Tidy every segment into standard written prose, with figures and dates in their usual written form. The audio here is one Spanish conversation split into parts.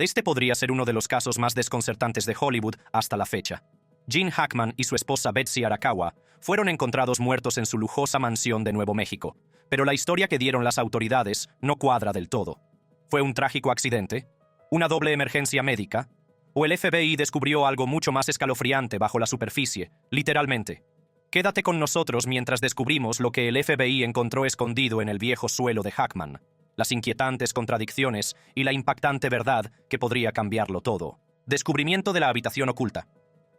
Este podría ser uno de los casos más desconcertantes de Hollywood hasta la fecha. Gene Hackman y su esposa Betsy Arakawa fueron encontrados muertos en su lujosa mansión de Nuevo México, pero la historia que dieron las autoridades no cuadra del todo. ¿Fue un trágico accidente? ¿Una doble emergencia médica? ¿O el FBI descubrió algo mucho más escalofriante bajo la superficie, literalmente? Quédate con nosotros mientras descubrimos lo que el FBI encontró escondido en el viejo suelo de Hackman, las inquietantes contradicciones y la impactante verdad que podría cambiarlo todo. Descubrimiento de la habitación oculta.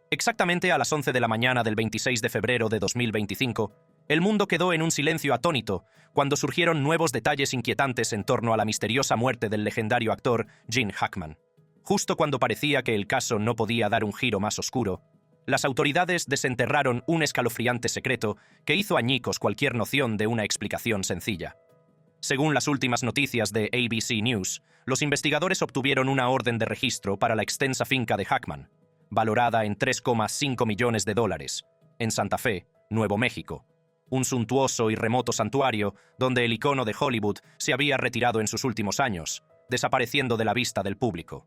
Exactamente a las 11 de la mañana del 26 de febrero de 2025, el mundo quedó en un silencio atónito cuando surgieron nuevos detalles inquietantes en torno a la misteriosa muerte del legendario actor Gene Hackman. Justo cuando parecía que el caso no podía dar un giro más oscuro, las autoridades desenterraron un escalofriante secreto que hizo añicos cualquier noción de una explicación sencilla. Según las últimas noticias de ABC News, los investigadores obtuvieron una orden de registro para la extensa finca de Hackman, valorada en $3,5 millones, en Santa Fe, Nuevo México, un suntuoso y remoto santuario donde el icono de Hollywood se había retirado en sus últimos años, desapareciendo de la vista del público.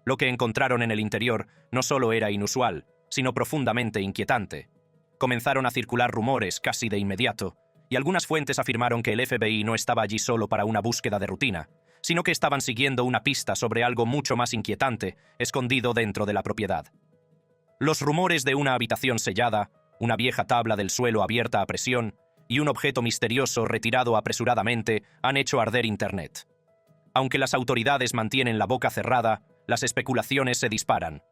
Lo que encontraron en el interior no solo era inusual, sino profundamente inquietante. Comenzaron a circular rumores casi de inmediato, y algunas fuentes afirmaron que el FBI no estaba allí solo para una búsqueda de rutina, sino que estaban siguiendo una pista sobre algo mucho más inquietante, escondido dentro de la propiedad. Los rumores de una habitación sellada, una vieja tabla del suelo abierta a presión y un objeto misterioso retirado apresuradamente han hecho arder Internet. Aunque las autoridades mantienen la boca cerrada, las especulaciones se disparan.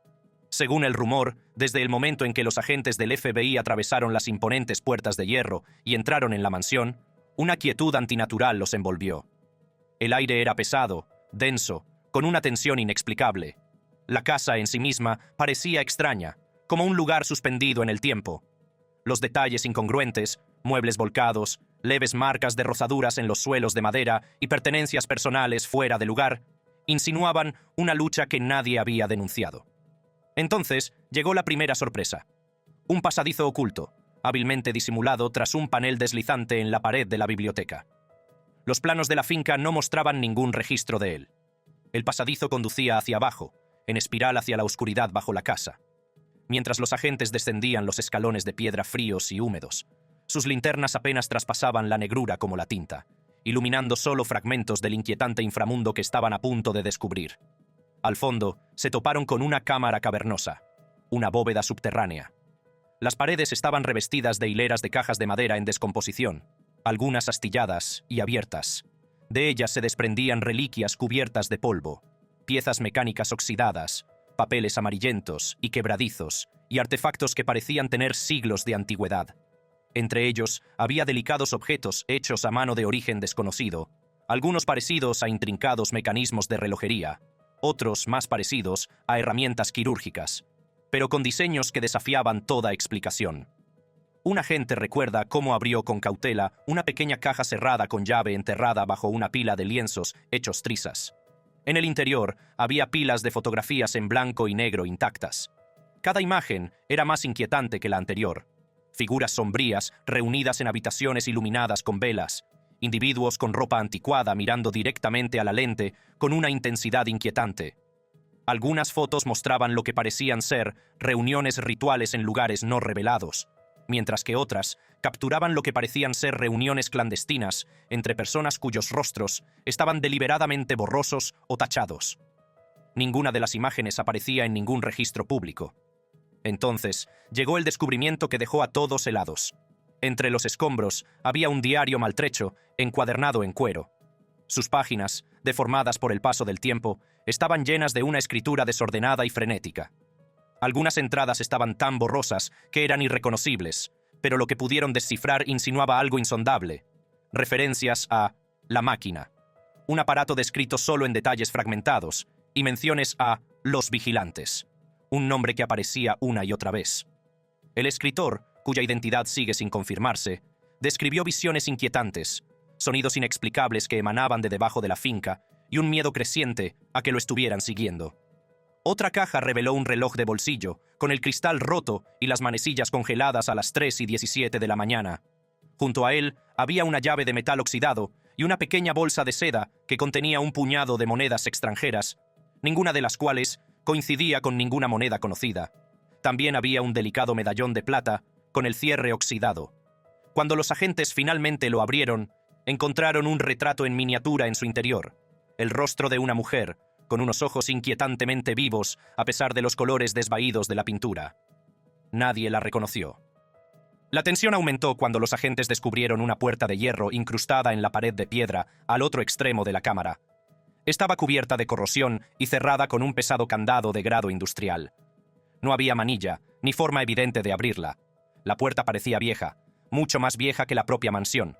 Según el rumor, desde el momento en que los agentes del FBI atravesaron las imponentes puertas de hierro y entraron en la mansión, una quietud antinatural los envolvió. El aire era pesado, denso, con una tensión inexplicable. La casa en sí misma parecía extraña, como un lugar suspendido en el tiempo. Los detalles incongruentes, muebles volcados, leves marcas de rozaduras en los suelos de madera y pertenencias personales fuera de lugar, insinuaban una lucha que nadie había denunciado. Entonces llegó la primera sorpresa. Un pasadizo oculto, hábilmente disimulado tras un panel deslizante en la pared de la biblioteca. Los planos de la finca no mostraban ningún registro de él. El pasadizo conducía hacia abajo, en espiral hacia la oscuridad bajo la casa. Mientras los agentes descendían los escalones de piedra fríos y húmedos, sus linternas apenas traspasaban la negrura como la tinta, iluminando solo fragmentos del inquietante inframundo que estaban a punto de descubrir. Al fondo, se toparon con una cámara cavernosa, una bóveda subterránea. Las paredes estaban revestidas de hileras de cajas de madera en descomposición, algunas astilladas y abiertas. De ellas se desprendían reliquias cubiertas de polvo, piezas mecánicas oxidadas, papeles amarillentos y quebradizos, y artefactos que parecían tener siglos de antigüedad. Entre ellos había delicados objetos hechos a mano de origen desconocido, algunos parecidos a intrincados mecanismos de relojería, otros más parecidos a herramientas quirúrgicas, pero con diseños que desafiaban toda explicación. Un agente recuerda cómo abrió con cautela una pequeña caja cerrada con llave enterrada bajo una pila de lienzos hechos trizas. En el interior había pilas de fotografías en blanco y negro intactas. Cada imagen era más inquietante que la anterior. Figuras sombrías reunidas en habitaciones iluminadas con velas, individuos con ropa anticuada mirando directamente a la lente con una intensidad inquietante. Algunas fotos mostraban lo que parecían ser reuniones rituales en lugares no revelados, mientras que otras capturaban lo que parecían ser reuniones clandestinas entre personas cuyos rostros estaban deliberadamente borrosos o tachados. Ninguna de las imágenes aparecía en ningún registro público. Entonces llegó el descubrimiento que dejó a todos helados. Entre los escombros había un diario maltrecho, encuadernado en cuero. Sus páginas, deformadas por el paso del tiempo, estaban llenas de una escritura desordenada y frenética. Algunas entradas estaban tan borrosas que eran irreconocibles, pero lo que pudieron descifrar insinuaba algo insondable. Referencias a la máquina, un aparato descrito solo en detalles fragmentados, y menciones a los vigilantes, un nombre que aparecía una y otra vez. El escritor, cuya identidad sigue sin confirmarse, describió visiones inquietantes, sonidos inexplicables que emanaban de debajo de la finca y un miedo creciente a que lo estuvieran siguiendo. Otra caja reveló un reloj de bolsillo, con el cristal roto y las manecillas congeladas a las 3:17 de la mañana. Junto a él había una llave de metal oxidado y una pequeña bolsa de seda que contenía un puñado de monedas extranjeras, ninguna de las cuales coincidía con ninguna moneda conocida. También había un delicado medallón de plata con el cierre oxidado. Cuando los agentes finalmente lo abrieron, encontraron un retrato en miniatura en su interior, el rostro de una mujer, con unos ojos inquietantemente vivos a pesar de los colores desvaídos de la pintura. Nadie la reconoció. La tensión aumentó cuando los agentes descubrieron una puerta de hierro incrustada en la pared de piedra al otro extremo de la cámara. Estaba cubierta de corrosión y cerrada con un pesado candado de grado industrial. No había manilla, ni forma evidente de abrirla. La puerta parecía vieja, mucho más vieja que la propia mansión.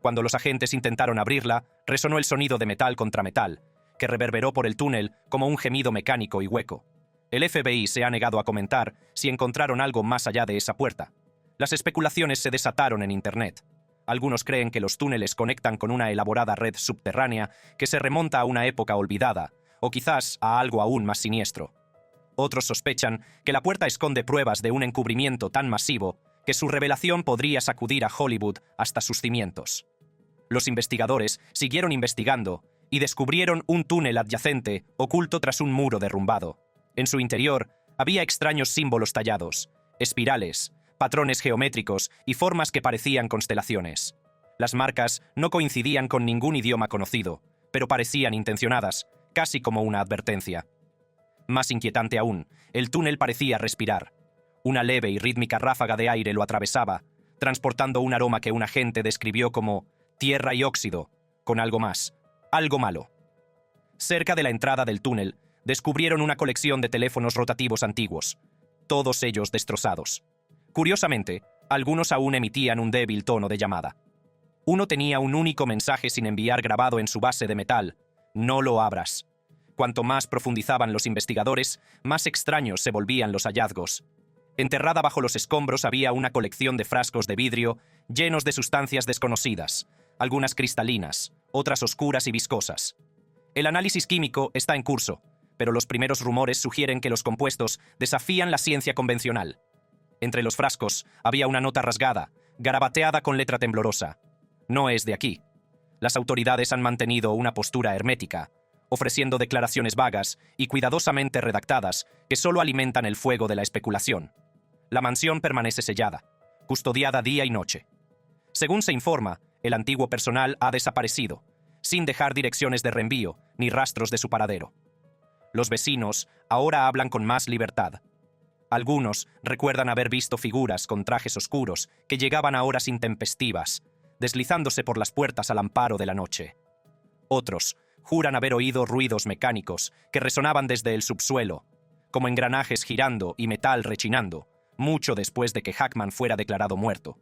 Cuando los agentes intentaron abrirla, resonó el sonido de metal contra metal, que reverberó por el túnel como un gemido mecánico y hueco. El FBI se ha negado a comentar si encontraron algo más allá de esa puerta. Las especulaciones se desataron en Internet. Algunos creen que los túneles conectan con una elaborada red subterránea que se remonta a una época olvidada, o quizás a algo aún más siniestro. Otros sospechan que la puerta esconde pruebas de un encubrimiento tan masivo que su revelación podría sacudir a Hollywood hasta sus cimientos. Los investigadores siguieron investigando y descubrieron un túnel adyacente oculto tras un muro derrumbado. En su interior había extraños símbolos tallados, espirales, patrones geométricos y formas que parecían constelaciones. Las marcas no coincidían con ningún idioma conocido, pero parecían intencionadas, casi como una advertencia. Más inquietante aún, el túnel parecía respirar. Una leve y rítmica ráfaga de aire lo atravesaba, transportando un aroma que un agente describió como tierra y óxido, con algo más, algo malo. Cerca de la entrada del túnel, descubrieron una colección de teléfonos rotativos antiguos, todos ellos destrozados. Curiosamente, algunos aún emitían un débil tono de llamada. Uno tenía un único mensaje sin enviar grabado en su base de metal: no lo abras. Cuanto más profundizaban los investigadores, más extraños se volvían los hallazgos. Enterrada bajo los escombros había una colección de frascos de vidrio llenos de sustancias desconocidas, algunas cristalinas, otras oscuras y viscosas. El análisis químico está en curso, pero los primeros rumores sugieren que los compuestos desafían la ciencia convencional. Entre los frascos había una nota rasgada, garabateada con letra temblorosa. No es de aquí. Las autoridades han mantenido una postura hermética, ofreciendo declaraciones vagas y cuidadosamente redactadas que solo alimentan el fuego de la especulación. La mansión permanece sellada, custodiada día y noche. Según se informa, el antiguo personal ha desaparecido, sin dejar direcciones de reenvío ni rastros de su paradero. Los vecinos ahora hablan con más libertad. Algunos recuerdan haber visto figuras con trajes oscuros que llegaban a horas intempestivas, deslizándose por las puertas al amparo de la noche. Otros juran haber oído ruidos mecánicos que resonaban desde el subsuelo, como engranajes girando y metal rechinando, mucho después de que Hackman fuera declarado muerto.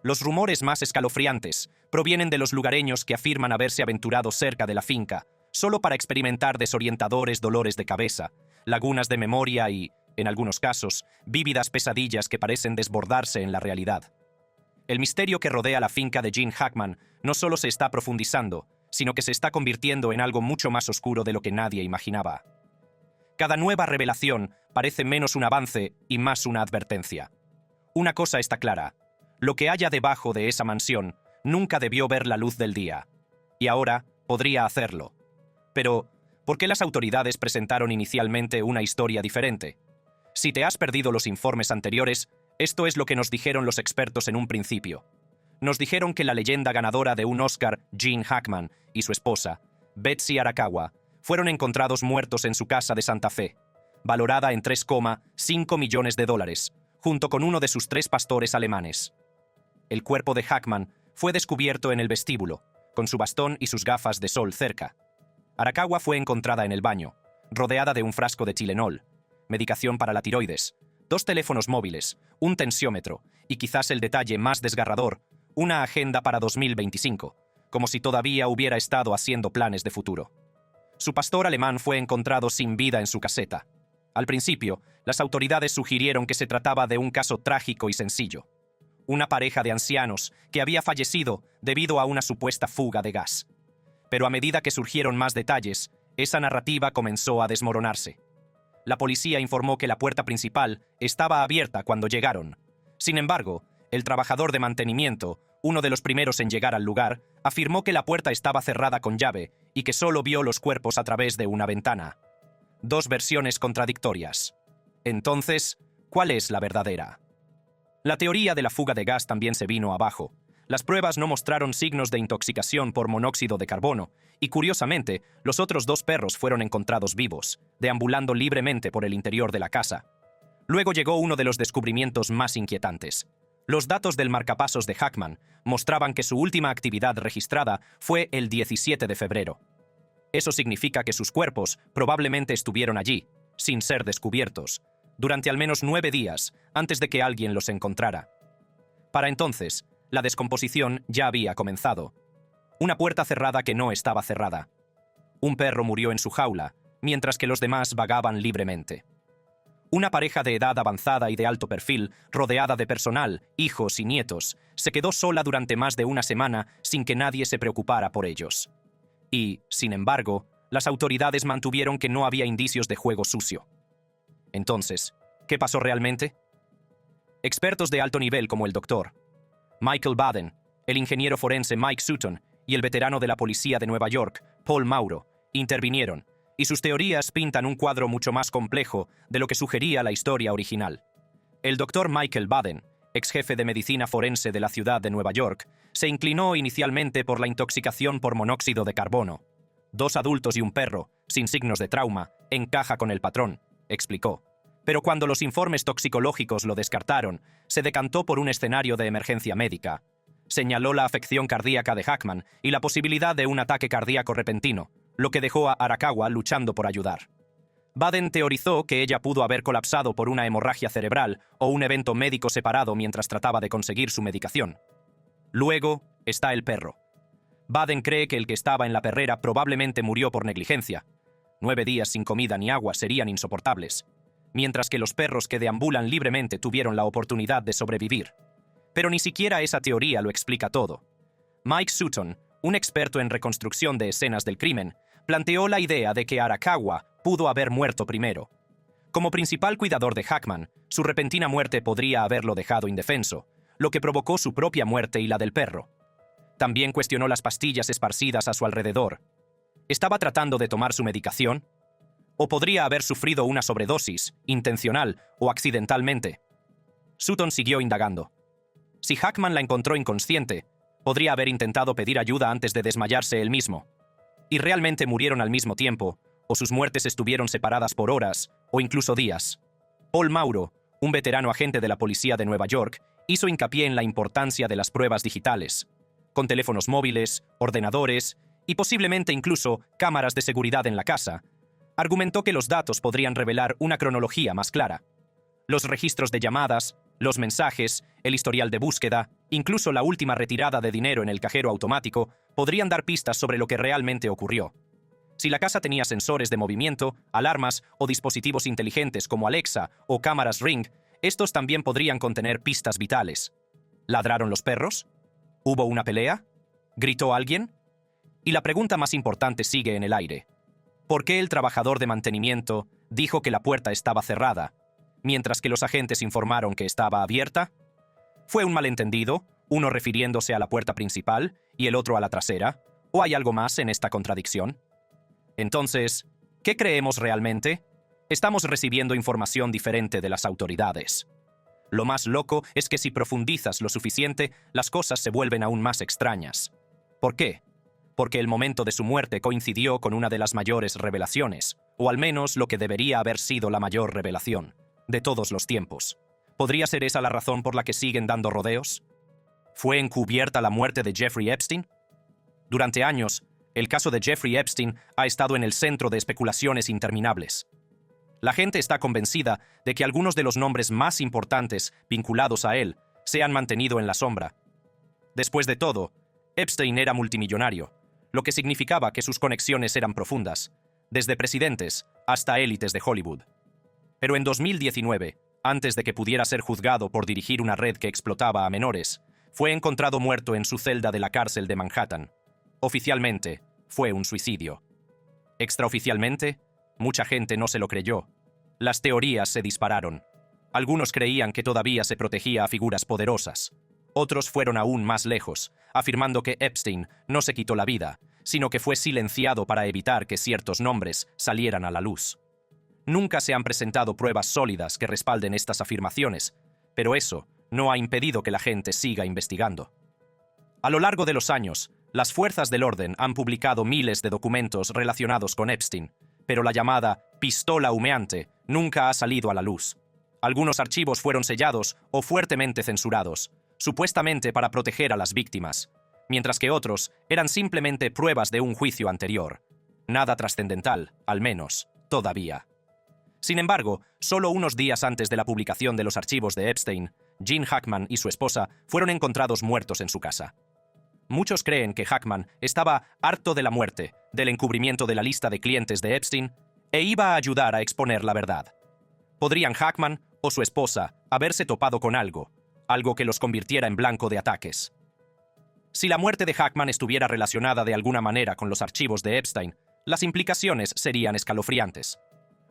Los rumores más escalofriantes provienen de los lugareños que afirman haberse aventurado cerca de la finca, solo para experimentar desorientadores dolores de cabeza, lagunas de memoria y, en algunos casos, vívidas pesadillas que parecen desbordarse en la realidad. El misterio que rodea la finca de Gene Hackman no solo se está profundizando, sino que se está convirtiendo en algo mucho más oscuro de lo que nadie imaginaba. Cada nueva revelación parece menos un avance y más una advertencia. Una cosa está clara: lo que haya debajo de esa mansión nunca debió ver la luz del día, y ahora podría hacerlo. Pero, ¿por qué las autoridades presentaron inicialmente una historia diferente? Si te has perdido los informes anteriores, esto es lo que nos dijeron los expertos en un principio. Nos dijeron que la leyenda ganadora de un Oscar, Gene Hackman, y su esposa, Betsy Arakawa, fueron encontrados muertos en su casa de Santa Fe, valorada en $3,5 millones, junto con uno de sus 3 pastores alemanes. El cuerpo de Hackman fue descubierto en el vestíbulo, con su bastón y sus gafas de sol cerca. Arakawa fue encontrada en el baño, rodeada de un frasco de Tylenol, medicación para la tiroides, 2 teléfonos móviles, un tensiómetro y, quizás el detalle más desgarrador, una agenda para 2025, como si todavía hubiera estado haciendo planes de futuro. Su pastor alemán fue encontrado sin vida en su caseta. Al principio, las autoridades sugirieron que se trataba de un caso trágico y sencillo. Una pareja de ancianos que había fallecido debido a una supuesta fuga de gas. Pero a medida que surgieron más detalles, esa narrativa comenzó a desmoronarse. La policía informó que la puerta principal estaba abierta cuando llegaron. Sin embargo, el trabajador de mantenimiento, uno de los primeros en llegar al lugar, afirmó que la puerta estaba cerrada con llave y que solo vio los cuerpos a través de una ventana. Dos versiones contradictorias. Entonces, ¿cuál es la verdadera? La teoría de la fuga de gas también se vino abajo. Las pruebas no mostraron signos de intoxicación por monóxido de carbono, y curiosamente, los otros dos perros fueron encontrados vivos, deambulando libremente por el interior de la casa. Luego llegó uno de los descubrimientos más inquietantes. Los datos del marcapasos de Hackman mostraban que su última actividad registrada fue el 17 de febrero. Eso significa que sus cuerpos probablemente estuvieron allí, sin ser descubiertos, durante al menos 9 días antes de que alguien los encontrara. Para entonces, la descomposición ya había comenzado. Una puerta cerrada que no estaba cerrada. Un perro murió en su jaula, mientras que los demás vagaban libremente. Una pareja de edad avanzada y de alto perfil, rodeada de personal, hijos y nietos, se quedó sola durante más de una semana sin que nadie se preocupara por ellos. Y, sin embargo, las autoridades mantuvieron que no había indicios de juego sucio. Entonces, ¿qué pasó realmente? Expertos de alto nivel como el Dr. Michael Baden, el ingeniero forense Mike Sutton y el veterano de la policía de Nueva York, Paul Mauro, intervinieron, y sus teorías pintan un cuadro mucho más complejo de lo que sugería la historia original. El Dr. Michael Baden, ex jefe de medicina forense de la ciudad de Nueva York, se inclinó inicialmente por la intoxicación por monóxido de carbono. 2 adultos y un perro, sin signos de trauma, encaja con el patrón, explicó. Pero cuando los informes toxicológicos lo descartaron, se decantó por un escenario de emergencia médica. Señaló la afección cardíaca de Hackman y la posibilidad de un ataque cardíaco repentino, lo que dejó a Arakawa luchando por ayudar. Baden teorizó que ella pudo haber colapsado por una hemorragia cerebral o un evento médico separado mientras trataba de conseguir su medicación. Luego está el perro. Baden cree que el que estaba en la perrera probablemente murió por negligencia. 9 días sin comida ni agua serían insoportables, mientras que los perros que deambulan libremente tuvieron la oportunidad de sobrevivir. Pero ni siquiera esa teoría lo explica todo. Mike Sutton, un experto en reconstrucción de escenas del crimen, planteó la idea de que Arakawa pudo haber muerto primero. Como principal cuidador de Hackman, su repentina muerte podría haberlo dejado indefenso, lo que provocó su propia muerte y la del perro. También cuestionó las pastillas esparcidas a su alrededor. ¿Estaba tratando de tomar su medicación? ¿O podría haber sufrido una sobredosis, intencional o accidentalmente? Sutton siguió indagando. Si Hackman la encontró inconsciente, podría haber intentado pedir ayuda antes de desmayarse él mismo. Y realmente murieron al mismo tiempo, o sus muertes estuvieron separadas por horas, o incluso días. Paul Mauro, un veterano agente de la policía de Nueva York, hizo hincapié en la importancia de las pruebas digitales, con teléfonos móviles, ordenadores y posiblemente incluso cámaras de seguridad en la casa. Argumentó que los datos podrían revelar una cronología más clara. Los registros de llamadas, los mensajes, el historial de búsqueda, incluso la última retirada de dinero en el cajero automático, podrían dar pistas sobre lo que realmente ocurrió. Si la casa tenía sensores de movimiento, alarmas o dispositivos inteligentes como Alexa o cámaras Ring, estos también podrían contener pistas vitales. ¿Ladraron los perros? ¿Hubo una pelea? ¿Gritó alguien? Y la pregunta más importante sigue en el aire. ¿Por qué el trabajador de mantenimiento dijo que la puerta estaba cerrada, mientras que los agentes informaron que estaba abierta? ¿Fue un malentendido, uno refiriéndose a la puerta principal y el otro a la trasera? ¿O hay algo más en esta contradicción? Entonces, ¿qué creemos realmente? Estamos recibiendo información diferente de las autoridades. Lo más loco es que si profundizas lo suficiente, las cosas se vuelven aún más extrañas. ¿Por qué? Porque el momento de su muerte coincidió con una de las mayores revelaciones, o al menos lo que debería haber sido la mayor revelación, de todos los tiempos. ¿Podría ser esa la razón por la que siguen dando rodeos? ¿Fue encubierta la muerte de Jeffrey Epstein? Durante años, el caso de Jeffrey Epstein ha estado en el centro de especulaciones interminables. La gente está convencida de que algunos de los nombres más importantes vinculados a él se han mantenido en la sombra. Después de todo, Epstein era multimillonario, lo que significaba que sus conexiones eran profundas, desde presidentes hasta élites de Hollywood. Pero en 2019, antes de que pudiera ser juzgado por dirigir una red que explotaba a menores, fue encontrado muerto en su celda de la cárcel de Manhattan. Oficialmente, fue un suicidio. Extraoficialmente, mucha gente no se lo creyó. Las teorías se dispararon. Algunos creían que todavía se protegía a figuras poderosas. Otros fueron aún más lejos, afirmando que Epstein no se quitó la vida, sino que fue silenciado para evitar que ciertos nombres salieran a la luz. Nunca se han presentado pruebas sólidas que respalden estas afirmaciones, pero eso no ha impedido que la gente siga investigando. A lo largo de los años, las fuerzas del orden han publicado miles de documentos relacionados con Epstein, pero la llamada pistola humeante nunca ha salido a la luz. Algunos archivos fueron sellados o fuertemente censurados, supuestamente para proteger a las víctimas, mientras que otros eran simplemente pruebas de un juicio anterior. Nada trascendental, al menos, todavía. Sin embargo, solo unos días antes de la publicación de los archivos de Epstein, Gene Hackman y su esposa fueron encontrados muertos en su casa. Muchos creen que Hackman estaba harto de la muerte, del encubrimiento de la lista de clientes de Epstein, e iba a ayudar a exponer la verdad. Podrían Hackman o su esposa haberse topado con algo que los convirtiera en blanco de ataques. Si la muerte de Hackman estuviera relacionada de alguna manera con los archivos de Epstein, las implicaciones serían escalofriantes.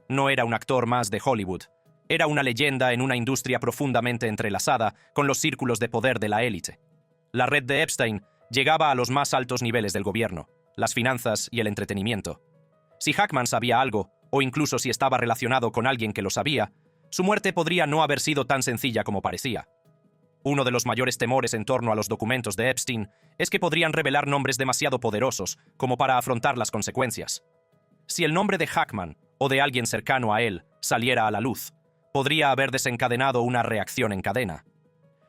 No era un actor más de Hollywood, era una leyenda en una industria profundamente entrelazada con los círculos de poder de la élite. La red de Epstein llegaba a los más altos niveles del gobierno, las finanzas y el entretenimiento. Si Hackman sabía algo, o incluso si estaba relacionado con alguien que lo sabía, su muerte podría no haber sido tan sencilla como parecía. Uno de los mayores temores en torno a los documentos de Epstein es que podrían revelar nombres demasiado poderosos como para afrontar las consecuencias. Si el nombre de Hackman o de alguien cercano a él saliera a la luz, podría haber desencadenado una reacción en cadena.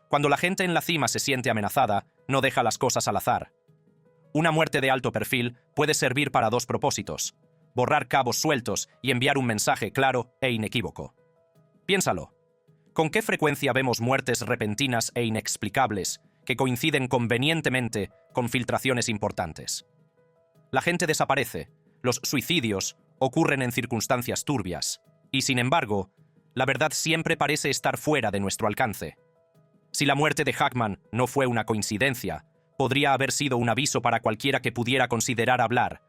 Cuando la gente en la cima se siente amenazada, no deja las cosas al azar. Una muerte de alto perfil puede servir para dos propósitos: borrar cabos sueltos y enviar un mensaje claro e inequívoco. Piénsalo. ¿Con qué frecuencia vemos muertes repentinas e inexplicables que coinciden convenientemente con filtraciones importantes? La gente desaparece, los suicidios ocurren en circunstancias turbias, y sin embargo, la verdad siempre parece estar fuera de nuestro alcance. Si la muerte de Hackman no fue una coincidencia, podría haber sido un aviso para cualquiera que pudiera considerar hablar.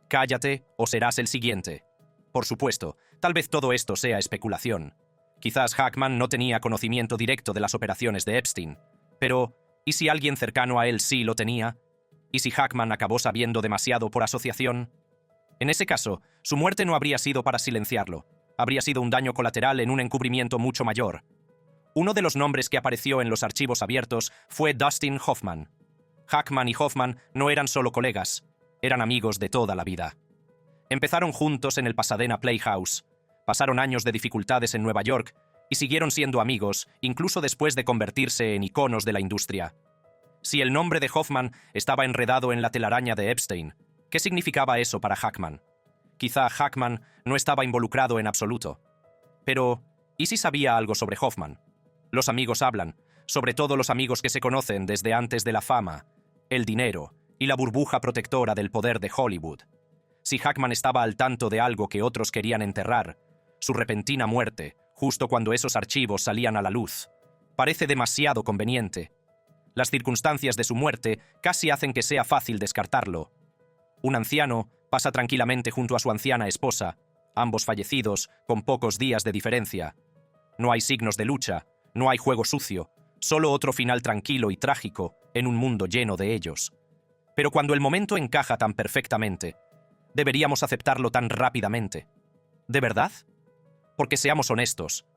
Cállate o serás el siguiente. Por supuesto, tal vez todo esto sea especulación. Quizás Hackman no tenía conocimiento directo de las operaciones de Epstein. Pero, ¿y si alguien cercano a él sí lo tenía? ¿Y si Hackman acabó sabiendo demasiado por asociación? En ese caso, su muerte no habría sido para silenciarlo. Habría sido un daño colateral en un encubrimiento mucho mayor. Uno de los nombres que apareció en los archivos abiertos fue Dustin Hoffman. Hackman y Hoffman no eran solo colegas, eran amigos de toda la vida. Empezaron juntos en el Pasadena Playhouse. Pasaron años de dificultades en Nueva York y siguieron siendo amigos, incluso después de convertirse en iconos de la industria. Si el nombre de Hoffman estaba enredado en la telaraña de Epstein, ¿qué significaba eso para Hackman? Quizá Hackman no estaba involucrado en absoluto. Pero, ¿y si sabía algo sobre Hoffman? Los amigos hablan, sobre todo los amigos que se conocen desde antes de la fama, el dinero y la burbuja protectora del poder de Hollywood. Si Hackman estaba al tanto de algo que otros querían enterrar, su repentina muerte, justo cuando esos archivos salían a la luz, parece demasiado conveniente. Las circunstancias de su muerte casi hacen que sea fácil descartarlo. Un anciano pasa tranquilamente junto a su anciana esposa, ambos fallecidos con pocos días de diferencia. No hay signos de lucha, no hay juego sucio, solo otro final tranquilo y trágico en un mundo lleno de ellos. Pero cuando el momento encaja tan perfectamente, ¿deberíamos aceptarlo tan rápidamente? ¿De verdad? Porque seamos honestos.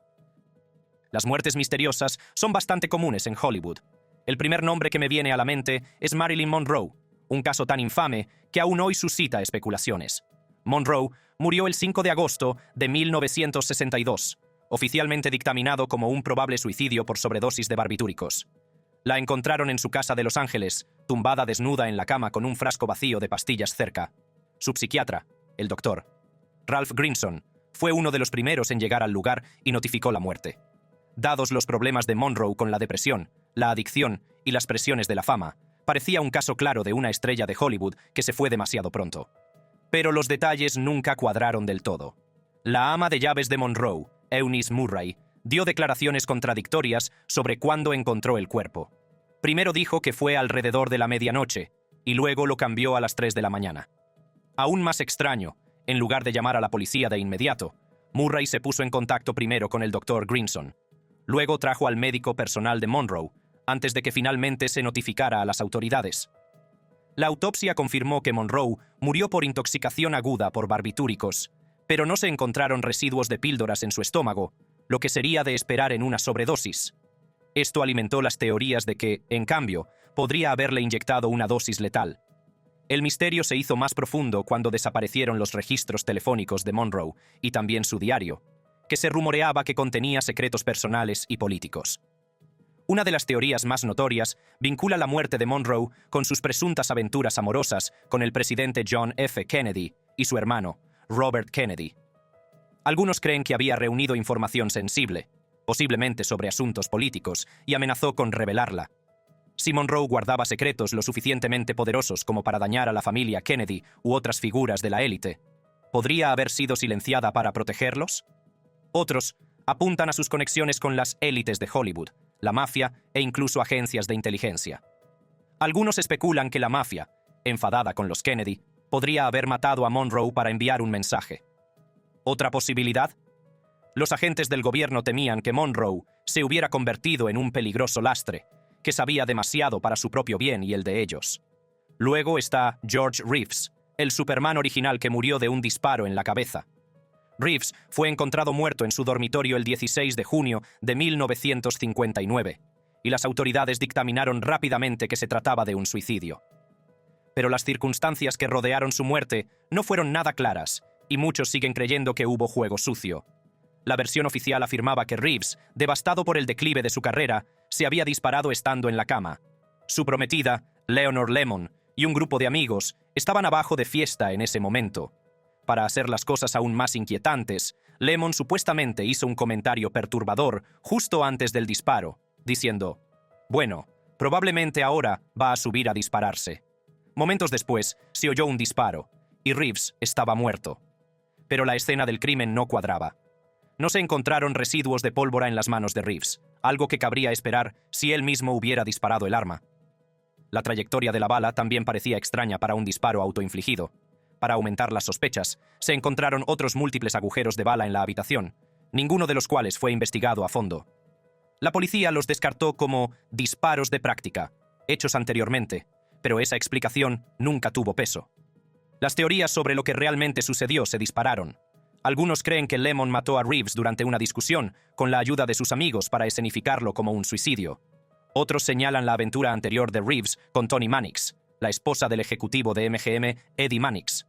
Las muertes misteriosas son bastante comunes en Hollywood. El primer nombre que me viene a la mente es Marilyn Monroe, un caso tan infame que aún hoy suscita especulaciones. Monroe murió el 5 de agosto de 1962, oficialmente dictaminado como un probable suicidio por sobredosis de barbitúricos. La encontraron en su casa de Los Ángeles, tumbada desnuda en la cama con un frasco vacío de pastillas cerca. Su psiquiatra, el doctor Ralph Grinson, fue uno de los primeros en llegar al lugar y notificó la muerte. Dados los problemas de Monroe con la depresión, la adicción y las presiones de la fama, parecía un caso claro de una estrella de Hollywood que se fue demasiado pronto. Pero los detalles nunca cuadraron del todo. La ama de llaves de Monroe, Eunice Murray, dio declaraciones contradictorias sobre cuándo encontró el cuerpo. Primero dijo que fue alrededor de la medianoche, y luego lo cambió a las 3 de la mañana. Aún más extraño, en lugar de llamar a la policía de inmediato, Murray se puso en contacto primero con el Dr. Grinson. Luego trajo al médico personal de Monroe, antes de que finalmente se notificara a las autoridades. La autopsia confirmó que Monroe murió por intoxicación aguda por barbitúricos, pero no se encontraron residuos de píldoras en su estómago, lo que sería de esperar en una sobredosis. Esto alimentó las teorías de que, en cambio, podría haberle inyectado una dosis letal. El misterio se hizo más profundo cuando desaparecieron los registros telefónicos de Monroe y también su diario, que se rumoreaba que contenía secretos personales y políticos. Una de las teorías más notorias vincula la muerte de Monroe con sus presuntas aventuras amorosas con el presidente John F. Kennedy y su hermano, Robert Kennedy. Algunos creen que había reunido información sensible, posiblemente sobre asuntos políticos, y amenazó con revelarla. Si Monroe guardaba secretos lo suficientemente poderosos como para dañar a la familia Kennedy u otras figuras de la élite, ¿podría haber sido silenciada para protegerlos? Otros apuntan a sus conexiones con las élites de Hollywood, la mafia e incluso agencias de inteligencia. Algunos especulan que la mafia, enfadada con los Kennedy, podría haber matado a Monroe para enviar un mensaje. ¿Otra posibilidad? Los agentes del gobierno temían que Monroe se hubiera convertido en un peligroso lastre, que sabía demasiado para su propio bien y el de ellos. Luego está George Reeves, el Superman original que murió de un disparo en la cabeza. Reeves fue encontrado muerto en su dormitorio el 16 de junio de 1959, y las autoridades dictaminaron rápidamente que se trataba de un suicidio. Pero las circunstancias que rodearon su muerte no fueron nada claras, y muchos siguen creyendo que hubo juego sucio. La versión oficial afirmaba que Reeves, devastado por el declive de su carrera, se había disparado estando en la cama. Su prometida, Leonor Lemmon, y un grupo de amigos estaban abajo de fiesta en ese momento. Para hacer las cosas aún más inquietantes, Lemmon supuestamente hizo un comentario perturbador justo antes del disparo, diciendo: «Bueno, probablemente ahora va a subir a dispararse». Momentos después, se oyó un disparo, y Reeves estaba muerto. Pero la escena del crimen no cuadraba. No se encontraron residuos de pólvora en las manos de Reeves, algo que cabría esperar si él mismo hubiera disparado el arma. La trayectoria de la bala también parecía extraña para un disparo autoinfligido. Para aumentar las sospechas, se encontraron otros múltiples agujeros de bala en la habitación, ninguno de los cuales fue investigado a fondo. La policía los descartó como disparos de práctica, hechos anteriormente, pero esa explicación nunca tuvo peso. Las teorías sobre lo que realmente sucedió se dispararon. Algunos creen que Lemmon mató a Reeves durante una discusión con la ayuda de sus amigos para escenificarlo como un suicidio. Otros señalan la aventura anterior de Reeves con Toni Mannix, la esposa del ejecutivo de MGM, Eddie Mannix.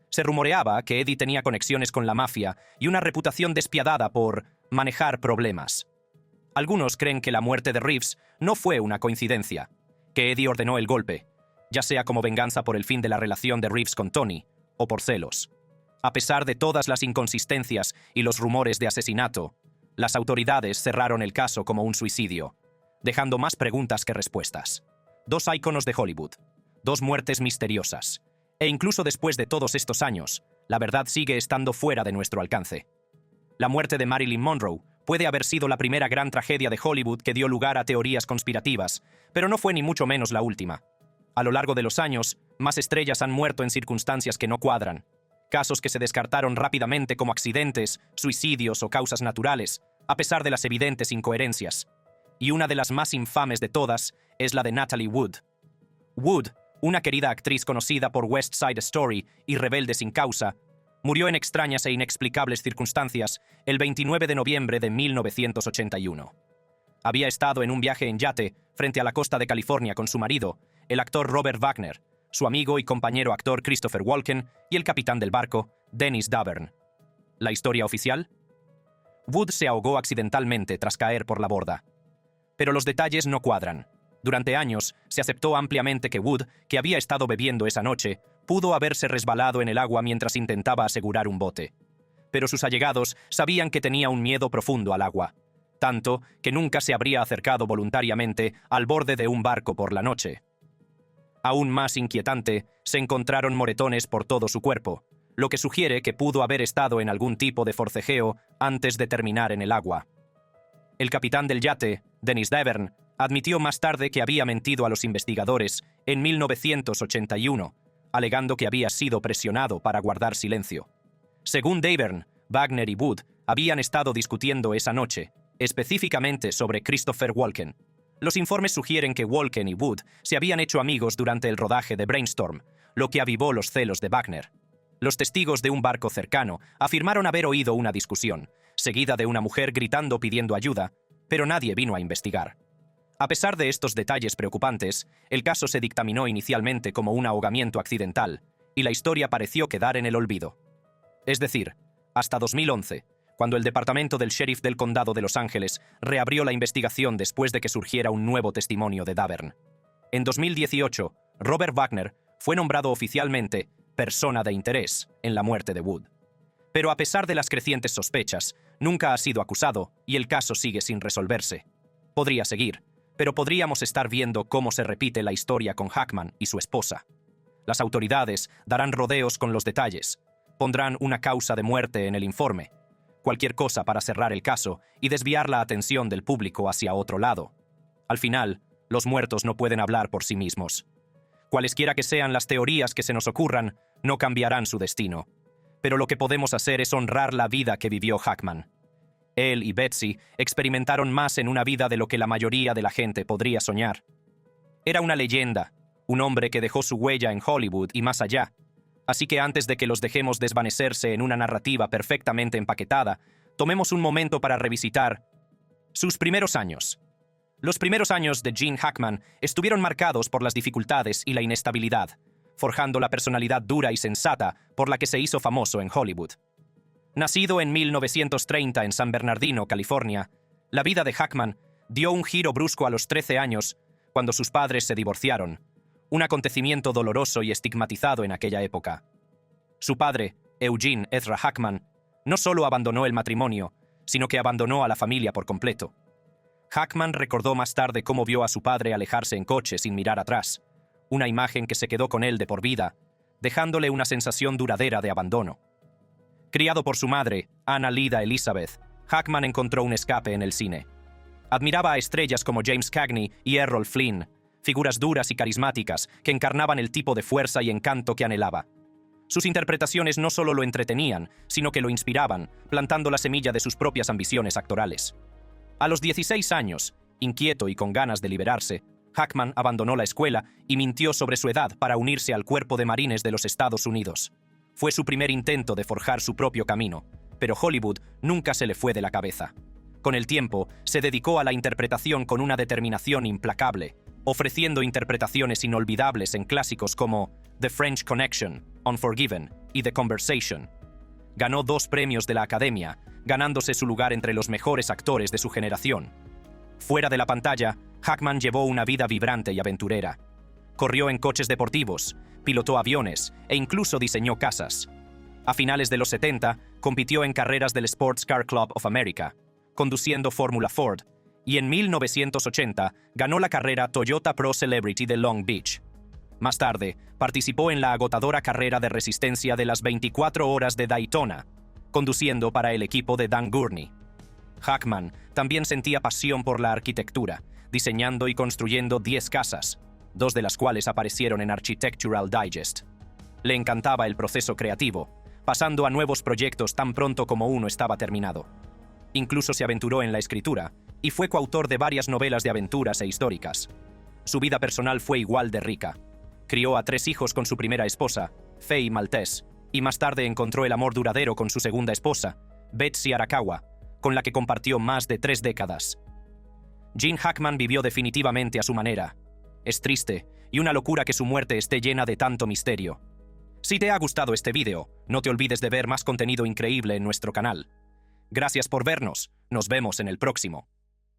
Se rumoreaba que Eddie tenía conexiones con la mafia y una reputación despiadada por manejar problemas. Algunos creen que la muerte de Reeves no fue una coincidencia, que Eddie ordenó el golpe, ya sea como venganza por el fin de la relación de Reeves con Toni o por celos. A pesar de todas las inconsistencias y los rumores de asesinato, las autoridades cerraron el caso como un suicidio, dejando más preguntas que respuestas. Dos íconos de Hollywood, dos muertes misteriosas, e incluso después de todos estos años, la verdad sigue estando fuera de nuestro alcance. La muerte de Marilyn Monroe puede haber sido la primera gran tragedia de Hollywood que dio lugar a teorías conspirativas, pero no fue ni mucho menos la última. A lo largo de los años, más estrellas han muerto en circunstancias que no cuadran. Casos que se descartaron rápidamente como accidentes, suicidios o causas naturales, a pesar de las evidentes incoherencias. Y una de las más infames de todas es la de Natalie Wood. Wood, una querida actriz conocida por West Side Story y Rebelde sin causa, murió en extrañas e inexplicables circunstancias el 29 de noviembre de 1981. Había estado en un viaje en yate frente a la costa de California con su marido, el actor Robert Wagner, su amigo y compañero actor Christopher Walken y el capitán del barco, Dennis Davern. ¿La historia oficial? Wood se ahogó accidentalmente tras caer por la borda. Pero los detalles no cuadran. Durante años, se aceptó ampliamente que Wood, que había estado bebiendo esa noche, pudo haberse resbalado en el agua mientras intentaba asegurar un bote. Pero sus allegados sabían que tenía un miedo profundo al agua, tanto que nunca se habría acercado voluntariamente al borde de un barco por la noche. Aún más inquietante, se encontraron moretones por todo su cuerpo, lo que sugiere que pudo haber estado en algún tipo de forcejeo antes de terminar en el agua. El capitán del yate, Dennis Davern, admitió más tarde que había mentido a los investigadores en 1981, alegando que había sido presionado para guardar silencio. Según Davern, Wagner y Wood habían estado discutiendo esa noche, específicamente sobre Christopher Walken. Los informes sugieren que Walken y Wood se habían hecho amigos durante el rodaje de Brainstorm, lo que avivó los celos de Wagner. Los testigos de un barco cercano afirmaron haber oído una discusión, seguida de una mujer gritando pidiendo ayuda, pero nadie vino a investigar. A pesar de estos detalles preocupantes, el caso se dictaminó inicialmente como un ahogamiento accidental, y la historia pareció quedar en el olvido. Es decir, hasta 2011, cuando el Departamento del Sheriff del Condado de Los Ángeles reabrió la investigación después de que surgiera un nuevo testimonio de Davern. En 2018, Robert Wagner fue nombrado oficialmente persona de interés en la muerte de Wood. Pero a pesar de las crecientes sospechas, nunca ha sido acusado y el caso sigue sin resolverse. Podría seguir, pero podríamos estar viendo cómo se repite la historia con Hackman y su esposa. Las autoridades darán rodeos con los detalles, pondrán una causa de muerte en el informe, cualquier cosa para cerrar el caso y desviar la atención del público hacia otro lado. Al final, los muertos no pueden hablar por sí mismos. Cualesquiera que sean las teorías que se nos ocurran, no cambiarán su destino. Pero lo que podemos hacer es honrar la vida que vivió Hackman. Él y Betsy experimentaron más en una vida de lo que la mayoría de la gente podría soñar. Era una leyenda, un hombre que dejó su huella en Hollywood y más allá. Así que antes de que los dejemos desvanecerse en una narrativa perfectamente empaquetada, tomemos un momento para revisitar sus primeros años. Los primeros años de Gene Hackman estuvieron marcados por las dificultades y la inestabilidad, forjando la personalidad dura y sensata por la que se hizo famoso en Hollywood. Nacido en 1930 en San Bernardino, California, la vida de Hackman dio un giro brusco a los 13 años, cuando sus padres se divorciaron, un acontecimiento doloroso y estigmatizado en aquella época. Su padre, Eugene Ezra Hackman, no solo abandonó el matrimonio, sino que abandonó a la familia por completo. Hackman recordó más tarde cómo vio a su padre alejarse en coche sin mirar atrás, una imagen que se quedó con él de por vida, dejándole una sensación duradera de abandono. Criado por su madre, Anna Lida Elizabeth, Hackman encontró un escape en el cine. Admiraba a estrellas como James Cagney y Errol Flynn, figuras duras y carismáticas que encarnaban el tipo de fuerza y encanto que anhelaba. Sus interpretaciones no solo lo entretenían, sino que lo inspiraban, plantando la semilla de sus propias ambiciones actorales. A los 16 años, inquieto y con ganas de liberarse, Hackman abandonó la escuela y mintió sobre su edad para unirse al Cuerpo de Marines de los Estados Unidos. Fue su primer intento de forjar su propio camino, pero Hollywood nunca se le fue de la cabeza. Con el tiempo, se dedicó a la interpretación con una determinación implacable, ofreciendo interpretaciones inolvidables en clásicos como The French Connection, Unforgiven y The Conversation. Ganó 2 premios de la Academia, ganándose su lugar entre los mejores actores de su generación. Fuera de la pantalla, Hackman llevó una vida vibrante y aventurera. Corrió en coches deportivos, pilotó aviones e incluso diseñó casas. A finales de los 70, compitió en carreras del Sports Car Club of America, conduciendo Fórmula Ford, y en 1980 ganó la carrera Toyota Pro Celebrity de Long Beach. Más tarde, participó en la agotadora carrera de resistencia de las 24 horas de Daytona, conduciendo para el equipo de Dan Gurney. Hackman también sentía pasión por la arquitectura, diseñando y construyendo 10 casas, 2 de las cuales aparecieron en Architectural Digest. Le encantaba el proceso creativo, pasando a nuevos proyectos tan pronto como uno estaba terminado. Incluso se aventuró en la escritura, y fue coautor de varias novelas de aventuras e históricas. Su vida personal fue igual de rica. Crió a 3 hijos con su primera esposa, Faye Maltese, y más tarde encontró el amor duradero con su segunda esposa, Betsy Arakawa, con la que compartió más de 3 décadas. Gene Hackman vivió definitivamente a su manera. Es triste, y una locura que su muerte esté llena de tanto misterio. Si te ha gustado este video, no te olvides de ver más contenido increíble en nuestro canal. Gracias por vernos, nos vemos en el próximo.